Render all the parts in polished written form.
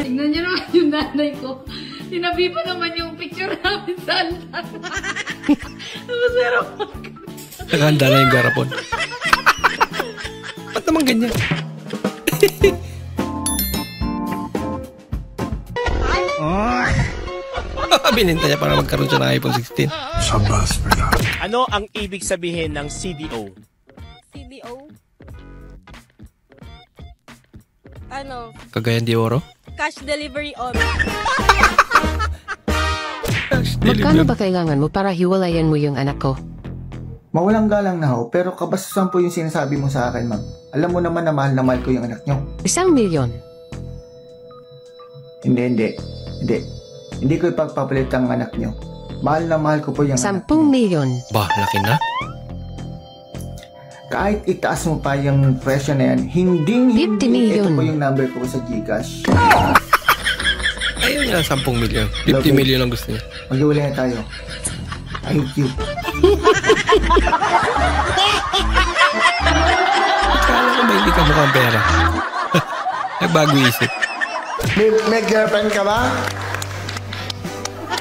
Tingnan niyo naman yung nanay ko. Tinabi pa naman yung picture namin sa altar. Masarap mag... Nakahanda na yung garapon. Ba't naman ganyan? Bininta niya para magkaroon siya ng iPhone 16. Ano ang ibig sabihin ng CDO? CDO? Ano? Cagayan de Oro? Cash delivery on. Magkano ba kailangan mo para hiwalayan mo yung anak ko? Mawalang galang na ho, pero kabastusan po yung sinasabi mo sa akin, ma'am. Alam mo naman na mahal ko yung anak nyo. 1 milyon. Hindi. Hindi ko ipagpapalit ang anak nyo. Mahal na mahal ko po yung 10 anak nyo. milyon. Bah, laki na. Kahit itaas mo pa yung presyo na yan, hindi. 50 million. Ito po yung number ko sa Gcash. Ayaw niya ng 10 milyon. 50 milyon ang gusto niya. Mag-iwalay na tayo. I hate you. Kala ko ba hindi ka mukhang pera? Nagbago isip. May girlfriend ka ba?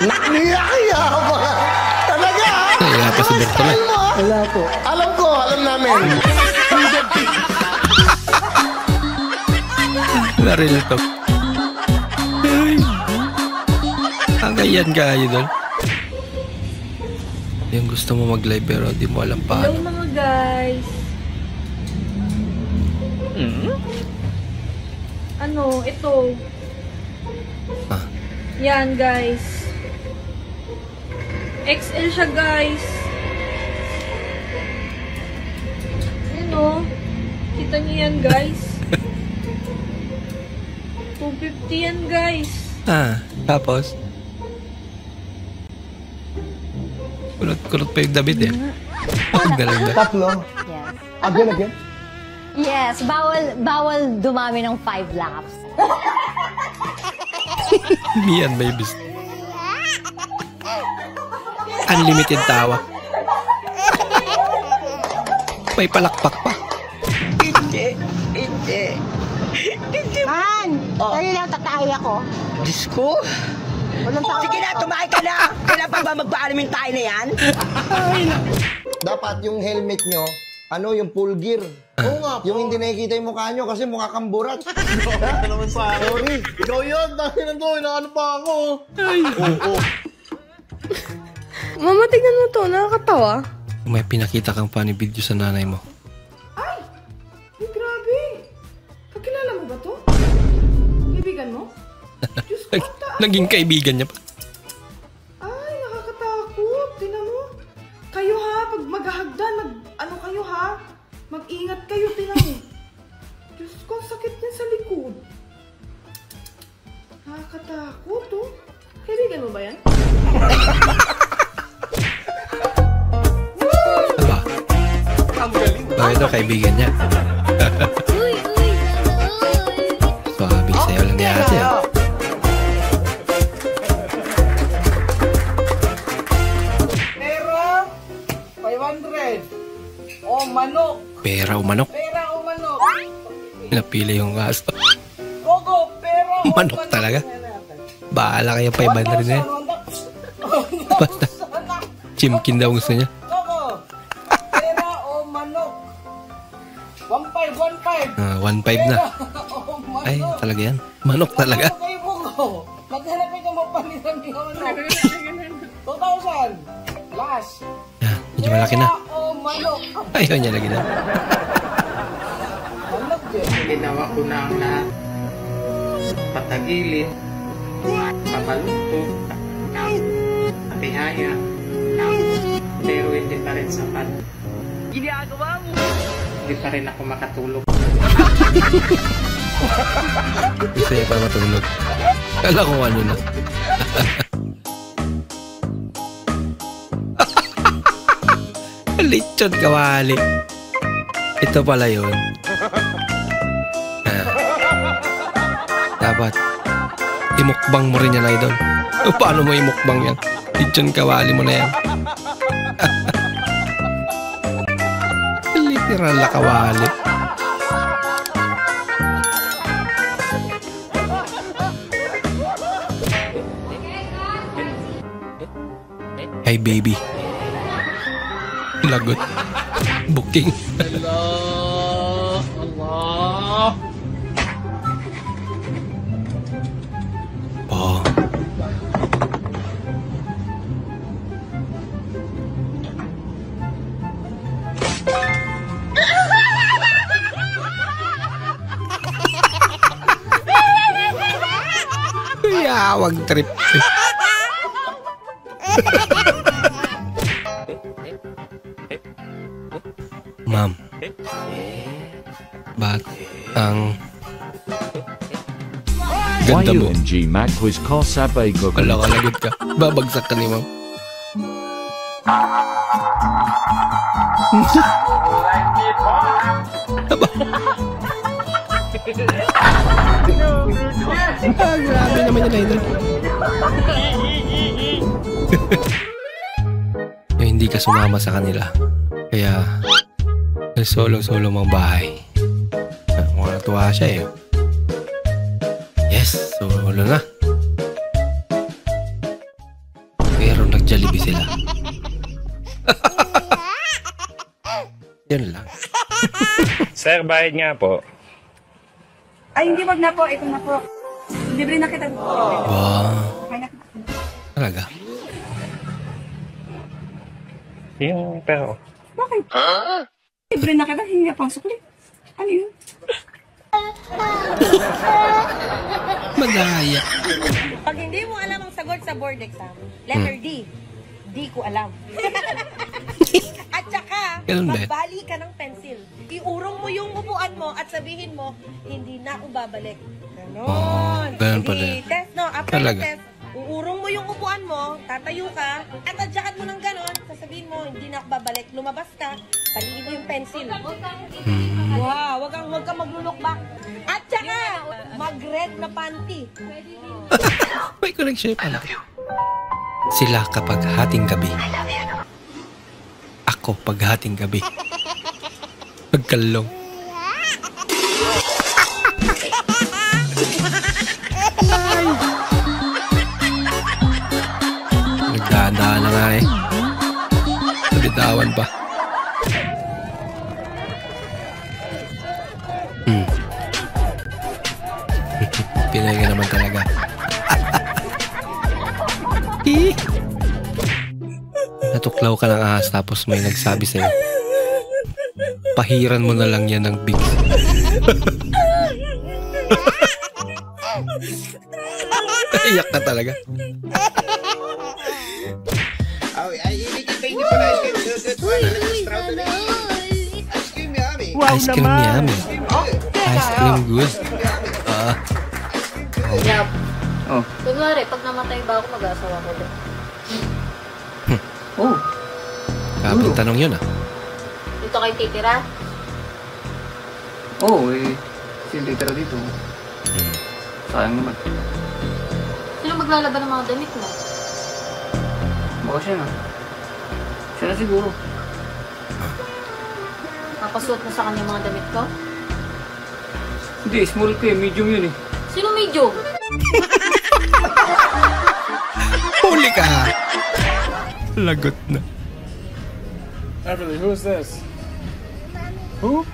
Nakakaya ba? Talaga? Kaya pa si Berto na. Wala po. Alam namin. Naril ito. Ang ganyan kayo doon. Yung gusto mo mag-live pero di mo alam paano. Hello mga guys. Ano, ito. Ah. Yan guys. XL siya guys. Yan o. Kita niyo yan guys. 250 yan guys. Tapos? Kulot pa yung damit eh. Ang galing na. Tatlo. Yes. Again. Yes, bawal dumami ng 5 laps. Me and babies. Unlimited tawa. May palakpak pa. Hindi. Man, dali lang tatay ako. Diyos ko. Walang tao. Sige na, tumakay ka na. Kailan pa ba magpaalamin tayo na yan? Dapat yung helmet nyo, yung full gear. Oo nga po. Yung hindi nakikita yung mukha nyo kasi mukha kang burat. Naman sa akin. Sorry. Ikaw yun. Dahil nandun. Ano pa ako? Ay. Oo. Mama, tignan mo to. Nakakatawa. May pinakita kang funny video sa nanay mo. Ay, grabe. Kakilala mo ba to? Kaibigan mo? Diyos ko, Naging kaibigan niya pa. Ay, nakakatakot. Tingnan mo. Kayo ha, pag maghahagdan, kayo ha? Mag-ingat kayo, tingnan mo. Diyos ko, ang sakit niya sa likod. Nakakatakot, oh. Kaibigan mo ba yan? Aba. Bakit daw kaibigan niya? Swabe sa'yo lang niya ate. Manok. Pera o manok? Pera o manok? Napili yung kaso. Gogo, pera o Manok talaga. Bahala kayo 500 na yan. Basta. Chimkin daw gusto niya. Gogo, pera o manok? 1.5, 1.5 na. Ay, talaga yan. Manok talaga. Okay, Gogo. Maghanap ito mapalitan ng manok. 2,000. Last. Yan, medyo malaki na. Pera o manok? Ayaw niya lagi na. Ginawa ko na ang lahat. Patagilid, pabalutog, napihaya, pero hindi pa rin sapat. Ginagawa mo? Hindi pa rin ako makatulog. Gusto niya para matulog. Kala ko ano na. Lechon kawali. Ito pala yun. Dapat imukbang mo rin yan, idol. Paano mo imukbang yan? Lechon kawali mo na yan. Sirala kawali. Hey baby. Lagot. Booking. Allah. Oh. Yeah, wag trip. Ma'am. Ba't ang ganda mo? YUNG Mac quiz ko sabay ko. Kalakalagot ka. Babagsak ka ni ma'am. Grabe naman yun, idol. Yung hindi ka sumama sa kanila. Kaya solo-solo mong bahay. Mukhang natuwa siya eh. Yes, solo na. Pero nag-Jollibee sila. Yan lang. Sir, bayad nga po. Ay, hindi, wag na po. Ito na po. Libre na kita. Wow. Talaga? Yung pero. Bakit? Libre na kita. Hindi pang sukli. Ano yun? Madaya. Pag hindi mo alam ang sagot sa board exam, letter D. Di ko alam. At saka, magbali ka ng pencil. Iurong mo yung upuan mo at sabihin mo, hindi na ako babalik. Ganon. Ganon pala. Test, no? After the test, uurong mo yung upuan mo, tatayo ka, at adyakan mo ng ganon, sasabihin mo, hindi na ako babalik. Lumabas ka, paliin mo yung pencil. Wow, wag kang maglulok back. At saka, mag-red na panty. May connection pala. Sila kapag hating gabi. Ako pag hating gabi. Pagkalong. Nagdahan-dahan na nga eh. Nabitawan pa. Pinay ka naman talaga. Natuklaw ka ng ahas tapos may nagsabi sa'yo, pahiran mo na lang yan ng big. Iyak ka talaga. Ice cream yummy. Ice cream good. Oh. Kunwari, pag namatay ba ako, mag-asawa ko doon? Oh. Kapag tanong yun ah. Dito kayo titira? Oo, sino titira dito? Sayang naman. Sino maglalaban ng mga damit mo? Baka siya na. Siya na siguro. Napasuot mo sa kanya mga damit ko? Hindi, small ko medium yun eh. Sino medium? Huli ka! Lagot na. Everly, who's this? Who?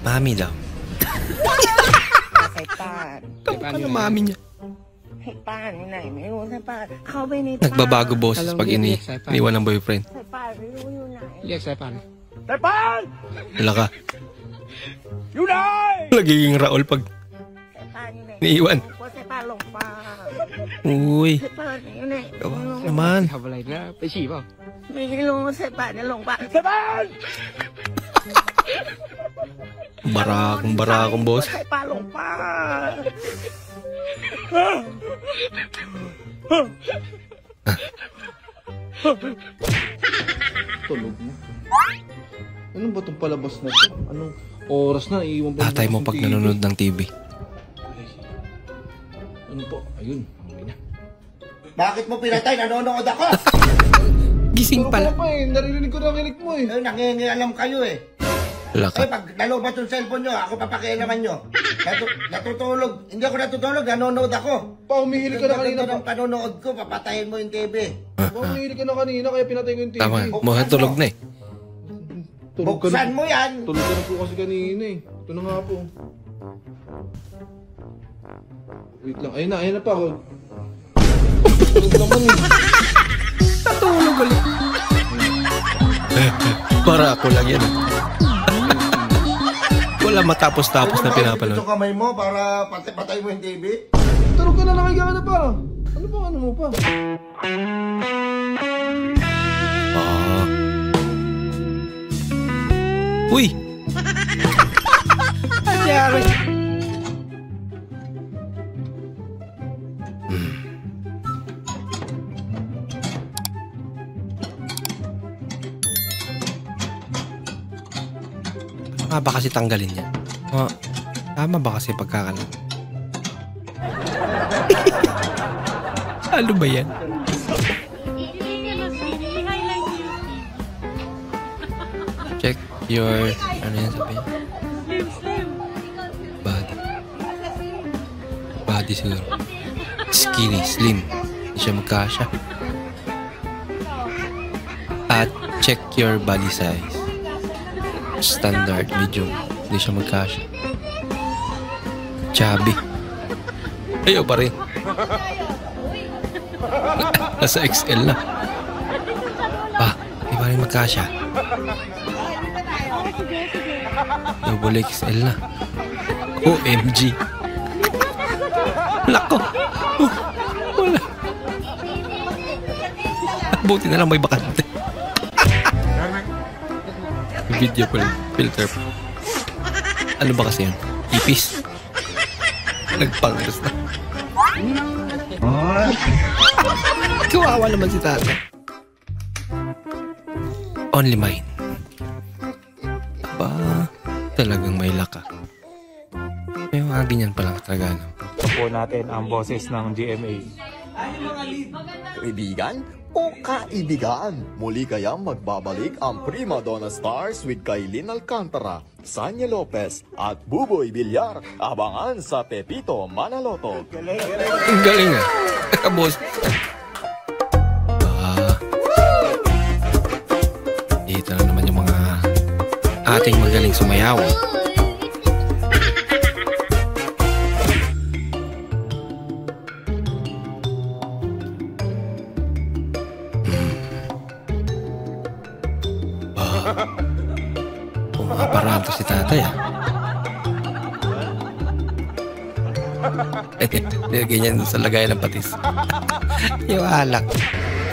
Mami daw. Tama na mami niya. Nagbabago boses pag iniwan ng boyfriend. Wala ka. Nagiging Raul pag iniiwan. Uy. Gawa naman. Barakong boss. Tulog na. Ano ba itong palabas na ito? Anong oras na? Iiwan pa Tatay mo pag nanonood ng TV. Ano po? Ayun. Bakit mo pinatay? Nanonood ako! Gising pala. Pero pa eh, naririnig ko na kinig mo eh. Nangingialam kayo eh. Laka. Pag nalobat yung cellphone nyo, ako papakialaman nyo. Natutulog. Hindi ako natutulog, nanonood ako. Humihili ka na kanina pa. Panonood ko, papatayin mo yung TV. Humihili ka na kanina, kaya pinatay ko yung TV. Tama, mga tulog na eh. Buksan mo yan! Tulog ka na po kasi kanina eh. Ito na nga po. Wait lang, ayun na pa ako. Tulog naman eh. Natulog ulit. Para ako lang yan. Wala matapos-tapos na pinapanood. Ito kamay mo para patay mo yung TV? Tulog ka na, nakahiga ka na pa. Ano ba, ano mo pa? Uy! Anyari? Tama ba kasi tanggalin niya? Tama ba kasi pagkakalam? Ano ba yan? Check your... Ano yan sabi niya? Body siguro. Skinny, slim. Hindi siya magkasya. At check your body size. Standard, medium. Hindi siya magkasya. Chubby. Ayaw pa rin. Nasa XL na. Hindi pa rin magkasya. Double XL na. OMG. Lako. Wala. Buti na lang may bakante. Video filter. Ano ba kasi yun? Ipis. Nagpangas na. Kawawa naman si tata. Only mine. Aba, talagang may laka. May mga ganyan palang talaga. Po natin ang boses ng GMA. Kaibigan o kaibigan, muli kayang magbabalik ang Prima Donna Stars with Kailin Alcantara, Sanya Lopez at Buboy Villar. Abangan sa Pepito Manaloto. Ang galing ah. Boss. Dito na naman yung mga ating magaling sumayaw. Pumaparanto si tatay ah. Ganyan sa lagay ng patis. Yung alak.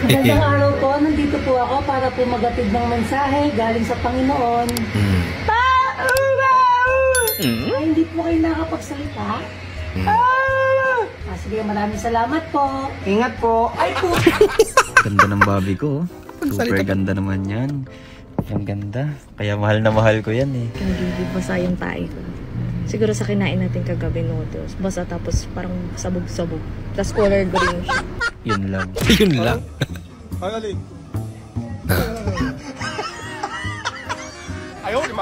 Magandang araw po. Nandito po ako para po magatid ng mensahe galing sa Panginoon. Ay, hindi po kayo nakapagsalita? Sige, maraming salamat po. Ingat po. Ay po. Ganda ng babi ko. Super ganda naman yan. Ang ganda. Kaya mahal na mahal ko yan eh. Hindi basa yung tae ko. Siguro sa kinain natin kagabi noodles. Basa tapos parang sabog-sabog. Tapos color green siya. Yun lang. Yun lang.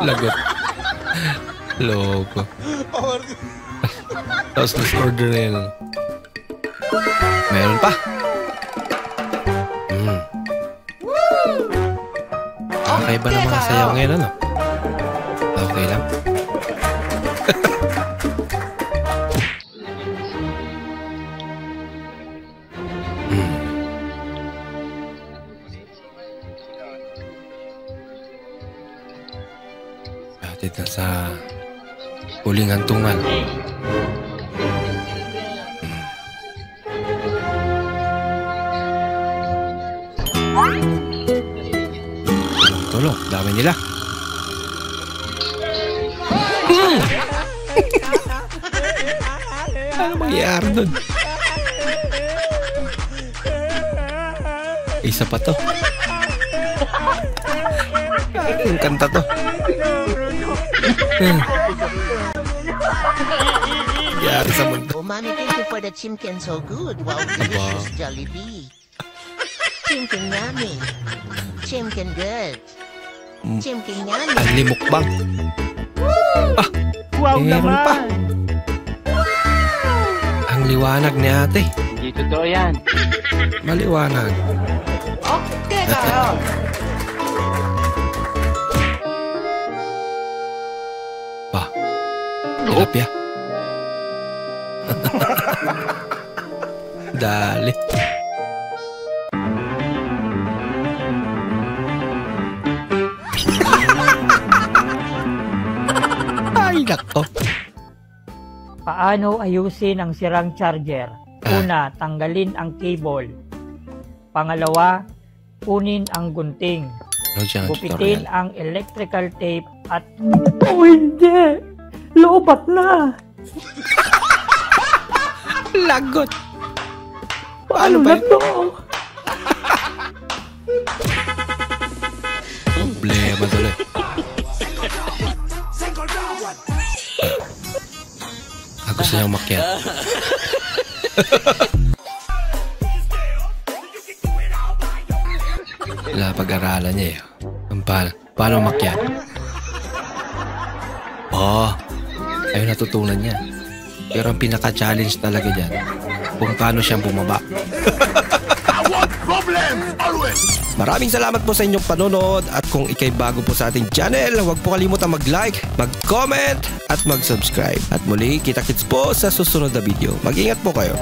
Lagot. Loko. Tapos nas-order na yun. Meron pa. Okay ba ng mga sayaw ngayon, ano? Okay lang. Atid na sa huling hantungan. Tulong, dami nila. Ano mangyayari doon? Isa pa to. Yung kanta to. Yari sa mundo. Oh, mommy, thank you for the chimken so good. Wow, delicious Jollibee. Chimkin yummy. Chimkin good. Chimkin yummy. Ang mukbang. Ah, Wow meron pa. Ang liwanag ni ate. Hindi totoo yan. Maliwanag. Okay ka. Pa. Tilapia. Dali. Ay, nako. Paano ayusin ang sirang charger? Una, tanggalin ang cable. Pangalawa, kunin ang gunting. Gupitin ang electrical tape at... Oh, hindi! Loobat na! Lagot! Paano ba to? Problema tuloy. Gusto niyang makyat. Wala pag-aralan niya eh. Paano makyat? Oh, ayun natutunan niya. Pero ang pinaka-challenge talaga dyan, kung paano siyang bumaba. Maraming salamat po sa inyong panonood at kung ikay bago po sa ating channel, huwag po kalimutang mag-like, mag-comment at mag-subscribe. At muli, kita-kits po sa susunod na video. Mag-ingat po kayo.